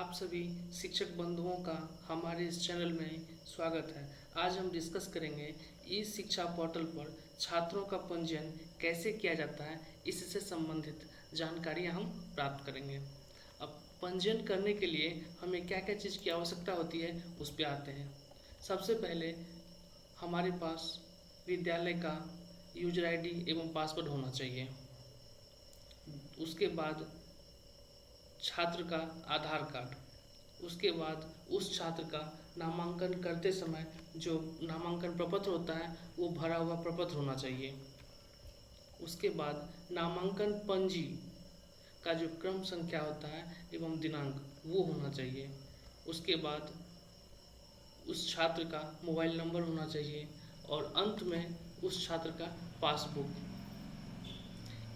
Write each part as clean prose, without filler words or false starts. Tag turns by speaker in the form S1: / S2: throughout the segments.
S1: आप सभी शिक्षक बंधुओं का हमारे इस चैनल में स्वागत है। आज हम डिस्कस करेंगे ई शिक्षा पोर्टल पर छात्रों का पंजीयन कैसे किया जाता है, इससे संबंधित जानकारियां हम प्राप्त करेंगे। अब पंजीयन करने के लिए हमें क्या क्या चीज़ की आवश्यकता होती है उस पर आते हैं। सबसे पहले हमारे पास विद्यालय का यूजर आईडी एवं पासवर्ड होना चाहिए। उसके बाद छात्र का आधार कार्ड, उसके बाद उस छात्र का नामांकन करते समय जो नामांकन प्रपत्र होता है वो भरा हुआ प्रपत्र होना चाहिए। उसके बाद नामांकन पंजी का जो क्रम संख्या होता है एवं दिनांक वो होना चाहिए। उसके बाद उस छात्र का मोबाइल नंबर होना चाहिए और अंत में उस छात्र का पासबुक।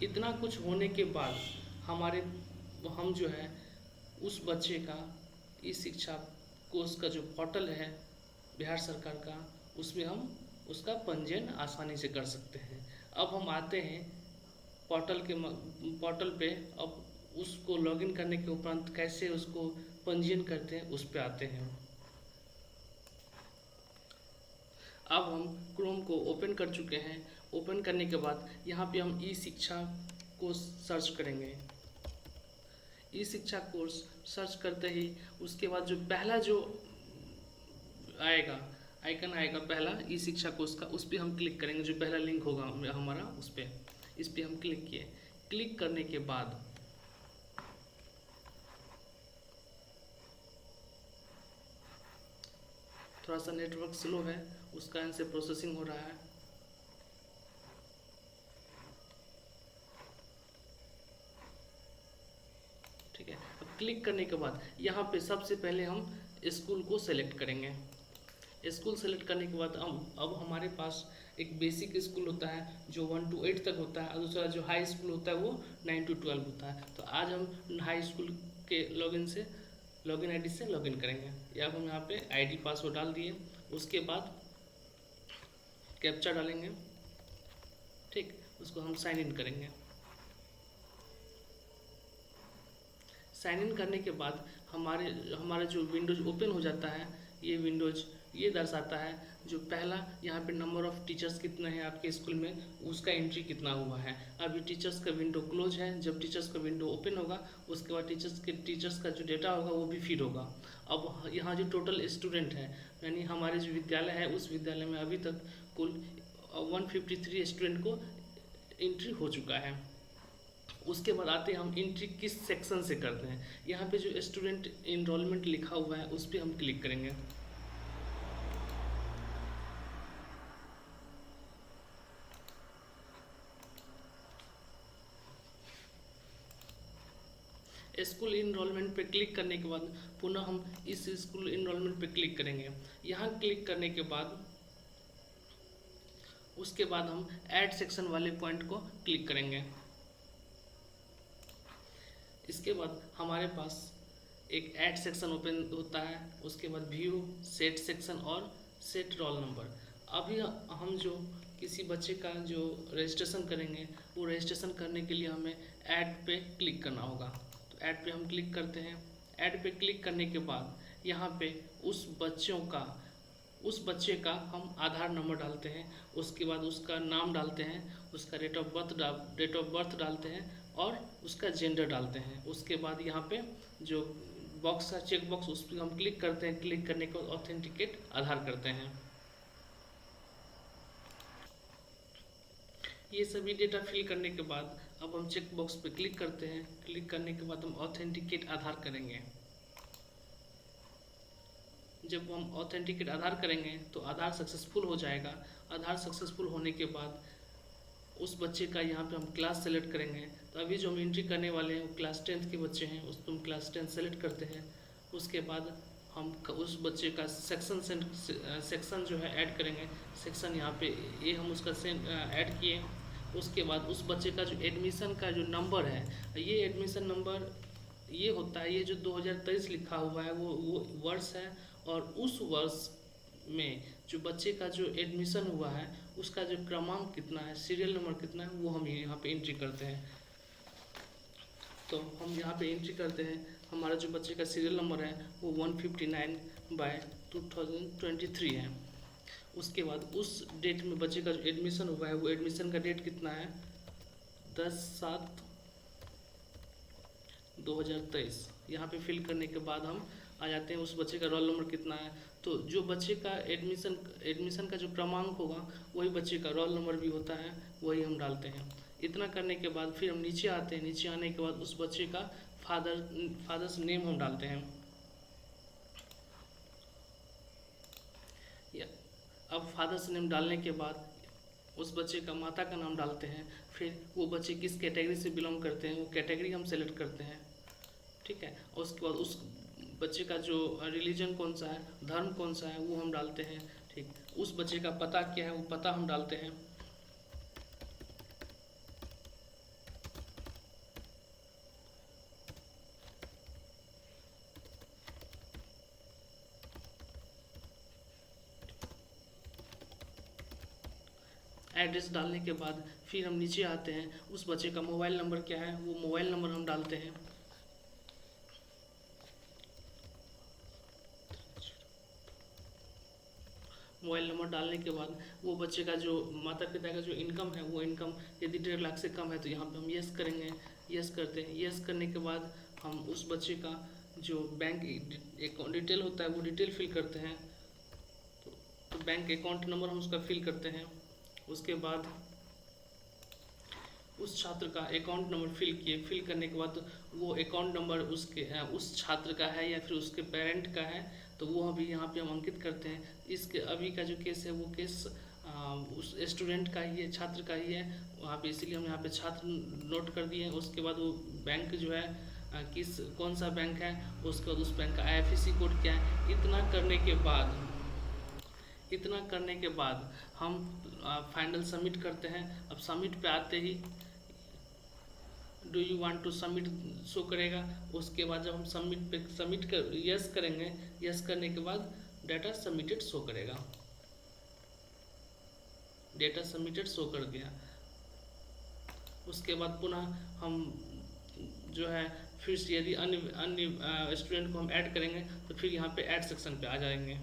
S1: इतना कुछ होने के बाद हम जो है उस बच्चे का ई शिक्षा कोर्स का जो पोर्टल है बिहार सरकार का, उसमें हम उसका पंजीयन आसानी से कर सकते हैं। अब हम आते हैं पोर्टल पे। अब उसको लॉगिन करने के उपरांत कैसे उसको पंजीयन करते हैं उस पे आते हैं। अब हम क्रोम को ओपन कर चुके हैं। ओपन करने के बाद यहाँ पे हम ई शिक्षा को सर्च करेंगे। ई शिक्षा कोर्स सर्च करते ही उसके बाद जो पहला जो आएगा आइकन आएगा पहला ई शिक्षा कोर्स का, उस पर हम क्लिक करेंगे। जो पहला लिंक होगा हमारा उस पर, इस पर हम क्लिक किए। क्लिक करने के बाद थोड़ा सा नेटवर्क स्लो है, उस कारण से प्रोसेसिंग हो रहा है। ठीक है, अब क्लिक करने के बाद यहाँ पे सबसे पहले हम स्कूल को सेलेक्ट करेंगे। स्कूल सेलेक्ट करने के बाद अब हमारे पास एक बेसिक स्कूल होता है जो 1 to 8 तक होता है और दूसरा जो हाई स्कूल होता है वो 9 to 12 होता है। तो आज हम हाई स्कूल के लॉगिन आईडी से लॉगिन करेंगे। या हम यहाँ पे आईडी पासवर्ड डाल दिए। उसके बाद कैप्चा डालेंगे। ठीक, उसको हम साइन इन करेंगे। साइन इन करने के बाद हमारा जो विंडोज ओपन हो जाता है, ये विंडोज ये दर्शाता है जो पहला यहाँ पे नंबर ऑफ़ टीचर्स कितने हैं आपके स्कूल में, उसका एंट्री कितना हुआ है। अभी टीचर्स का विंडो क्लोज है। जब टीचर्स का विंडो ओपन होगा उसके बाद टीचर्स का जो डेटा होगा वो भी फीड होगा। अब यहाँ जो टोटल स्टूडेंट है, यानी हमारे जो विद्यालय है उस विद्यालय में अभी तक कुल 153 स्टूडेंट को एंट्री हो चुका है। उसके बाद आते हैं हम एंट्री किस सेक्शन से करते हैं। यहाँ पे जो स्टूडेंट इनरोलमेंट लिखा हुआ है उस पर हम क्लिक करेंगे। स्कूल इनरोलमेंट पे क्लिक करने के बाद पुनः हम इस स्कूल इनरोलमेंट पे क्लिक करेंगे। यहाँ क्लिक करने के बाद उसके बाद हम ऐड सेक्शन वाले पॉइंट को क्लिक करेंगे। इसके बाद हमारे पास एक ऐड सेक्शन ओपन होता है। उसके बाद व्यू, सेट सेक्शन और सेट रोल नंबर। अभी हम जो किसी बच्चे का जो रजिस्ट्रेशन करेंगे वो रजिस्ट्रेशन करने के लिए हमें ऐड पे क्लिक करना होगा। तो ऐड पे हम क्लिक करते हैं। ऐड पे क्लिक करने के बाद यहाँ पे उस बच्चे का हम आधार नंबर डालते हैं। उसके बाद उसका नाम डालते हैं, उसका डेट ऑफ बर्थ डालते हैं और उसका जेंडर डालते हैं। उसके बाद यहाँ पे जो बॉक्स है चेक बॉक्स, उस पर हम क्लिक करते हैं। क्लिक करने के बाद ऑथेंटिकेट आधार करते हैं। ये सभी डेटा फिल करने के बाद अब हम चेक बॉक्स पे क्लिक करते हैं। क्लिक करने के बाद हम ऑथेंटिकेट आधार करेंगे। जब हम ऑथेंटिकेट आधार करेंगे तो आधार सक्सेसफुल हो जाएगा। आधार सक्सेसफुल होने के बाद उस बच्चे का यहाँ पे हम क्लास सेलेक्ट करेंगे। तो अभी जो हम एंट्री करने वाले हैं वो क्लास 10th के बच्चे हैं, उस पर हम क्लास 10 सेलेक्ट करते हैं। उसके बाद हम उस बच्चे का सेक्शन जो है ऐड करेंगे। सेक्शन यहाँ पे ये हम उसका ऐड किए। उसके बाद उस बच्चे का जो एडमिशन का जो नंबर है, ये एडमिशन नंबर ये होता है, ये जो 2023 लिखा हुआ है वो वर्ष है। और उस वर्ष में जो बच्चे का जो एडमिशन हुआ है उसका जो क्रमांक कितना है, सीरियल नंबर कितना है, वो हम यहाँ पे एंट्री करते हैं। तो हम यहाँ पे एंट्री करते हैं, हमारा जो बच्चे का सीरियल नंबर है वो 159/2023 है। उसके बाद उस डेट में बच्चे का जो एडमिशन हुआ है वो एडमिशन का डेट कितना है, 10/7/2023। यहाँ पे फिल करने के बाद हम आ जाते हैं उस बच्चे का रोल नंबर कितना है। तो जो बच्चे का एडमिशन का जो क्रमांक होगा वही बच्चे का रोल नंबर भी होता है, वही हम डालते हैं। इतना करने के बाद फिर हम नीचे आते हैं। नीचे आने के बाद उस बच्चे का फादर्स नेम हम डालते हैं। अब फादर्स नेम डालने के बाद उस बच्चे का माता का नाम डालते हैं। फिर वो बच्चे किस कैटेगरी से बिलोंग करते हैं वो कैटेगरी हम सेलेक्ट करते हैं, ठीक है। और उसके बाद उस बच्चे का जो रिलीजन कौन सा है, धर्म कौन सा है वो हम डालते हैं, ठीक। उस बच्चे का पता क्या है वो पता हम डालते हैं। एड्रेस डालने के बाद फिर हम नीचे आते हैं, उस बच्चे का मोबाइल नंबर क्या है वो मोबाइल नंबर हम डालते हैं। मोबाइल नंबर डालने के बाद वो बच्चे का जो माता पिता का जो इनकम है वो इनकम यदि 1.5 लाख से कम है तो यहाँ पे हम यस करेंगे। यस करते हैं। यस करने के बाद हम उस बच्चे का जो बैंक डिटेल होता है वो डिटेल फिल करते हैं। तो बैंक अकाउंट नंबर हम उसका फिल करते हैं। उसके बाद उस छात्र का अकाउंट नंबर फिल करने के बाद वो अकाउंट नंबर उस छात्र का है या फिर उसके पेरेंट का है तो वो अभी यहाँ पे हम अंकित करते हैं। इसके अभी का जो केस है वो केस उस स्टूडेंट का ही है, छात्र का ही है वहाँ पे, इसीलिए हम यहाँ पे छात्र नोट कर दिए। उसके बाद वो बैंक जो है कौन सा बैंक है, उसके बाद उस बैंक का IFSC कोड क्या है। इतना करने के बाद हम फाइनल सबमिट करते हैं। अब सबमिट पे आते ही do you want to submit show करेगा। उसके बाद जब हम सबमिट कर यस करेंगे, यस करने के बाद डाटा सबमिटेड शो करेगा। डेटा सबमिटेड शो कर दिया। उसके बाद पुनः हम जो है फिर से यदि अन्य स्टूडेंट को हम ऐड करेंगे तो फिर यहाँ पे ऐड सेक्शन पे आ जाएंगे।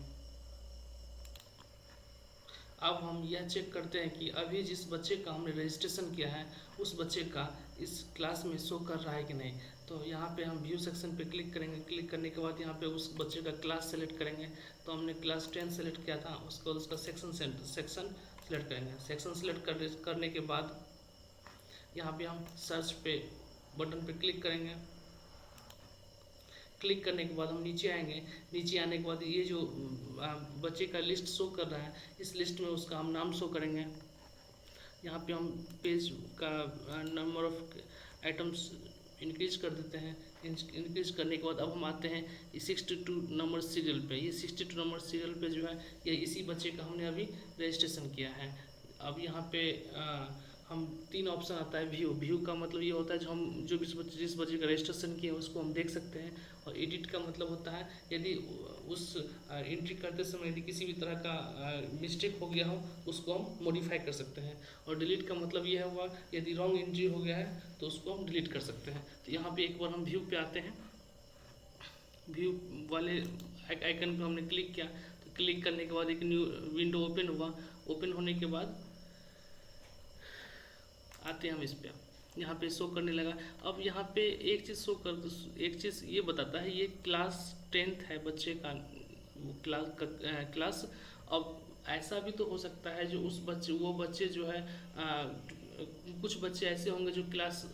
S1: अब हम यह चेक करते हैं कि अभी जिस बच्चे का हमने रजिस्ट्रेशन किया है उस बच्चे का इस क्लास में शो कर रहा है कि नहीं। तो यहाँ पे हम व्यू सेक्शन पे क्लिक करेंगे। क्लिक करने के बाद यहाँ पे उस बच्चे का क्लास सेलेक्ट करेंगे। तो हमने क्लास 10 सेलेक्ट किया था, उसके बाद उसका सेक्शन सेलेक्ट करेंगे। सेक्शन सेलेक्ट करने के बाद यहाँ पे हम सर्च पे बटन पे क्लिक करेंगे। क्लिक करने के बाद हम नीचे आएंगे। नीचे आने के बाद ये जो बच्चे का लिस्ट शो कर रहा है इस लिस्ट में उसका हम नाम शो करेंगे। यहाँ पे हम पेज का नंबर ऑफ आइटम्स इंक्रीज कर देते हैं। इंक्रीज करने के बाद अब हम आते हैं 62 नंबर सीरियल पे। ये 62 नंबर सीरियल पे जो है ये इसी बच्चे का हमने अभी रजिस्ट्रेशन किया है। अब यहाँ पे हम 3 ऑप्शन आता है। व्यू का मतलब ये होता है जो हम जिस बच्चे का रजिस्ट्रेशन किया है उसको हम देख सकते हैं। और एडिट का मतलब होता है यदि उस एंट्री करते समय यदि किसी भी तरह का मिस्टेक हो गया हो उसको हम मॉडिफाई कर सकते हैं। और डिलीट का मतलब ये हुआ यदि रॉन्ग एंट्री हो गया है तो उसको हम डिलीट कर सकते हैं। तो यहाँ पे एक बार हम व्यू पे आते हैं। व्यू वाले आइकन पे हमने क्लिक किया तो क्लिक करने के बाद एक न्यू विंडो ओपन हुआ। ओपन होने के बाद आते हैं हम इस पे, यहाँ पे शो करने लगा। अब यहाँ पे एक चीज़ ये बताता है ये क्लास 10th है बच्चे का क्लास। अब ऐसा भी तो हो सकता है जो वो बच्चे जो है कुछ बच्चे ऐसे होंगे जो क्लास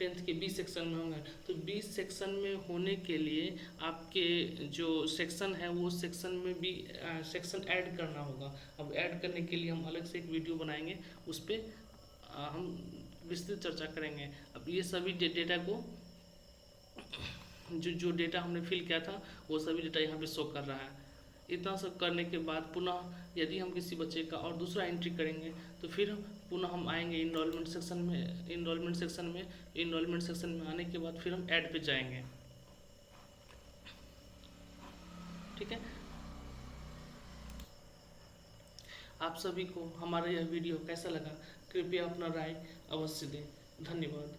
S1: 10th के 20 सेक्शन में होंगे। तो 20 सेक्शन में होने के लिए आपके जो सेक्शन है वो सेक्शन में भी सेक्शन ऐड करना होगा। अब ऐड करने के लिए हम अलग से एक वीडियो बनाएंगे, उस पर हम विस्तृत चर्चा करेंगे। अब ये सभी डेटा को जो डेटा हमने फिल किया था वो सभी डेटा यहाँ पे शो कर रहा है। इतना सब करने के बाद पुनः यदि हम किसी बच्चे का और दूसरा एंट्री करेंगे तो फिर पुनः हम आएंगे इनरोलमेंट सेक्शन में आने के बाद फिर हम ऐड पे जाएंगे, ठीक है। आप सभी को हमारा यह वीडियो कैसा लगा कृपया अपना राय अवश्य दें। धन्यवाद।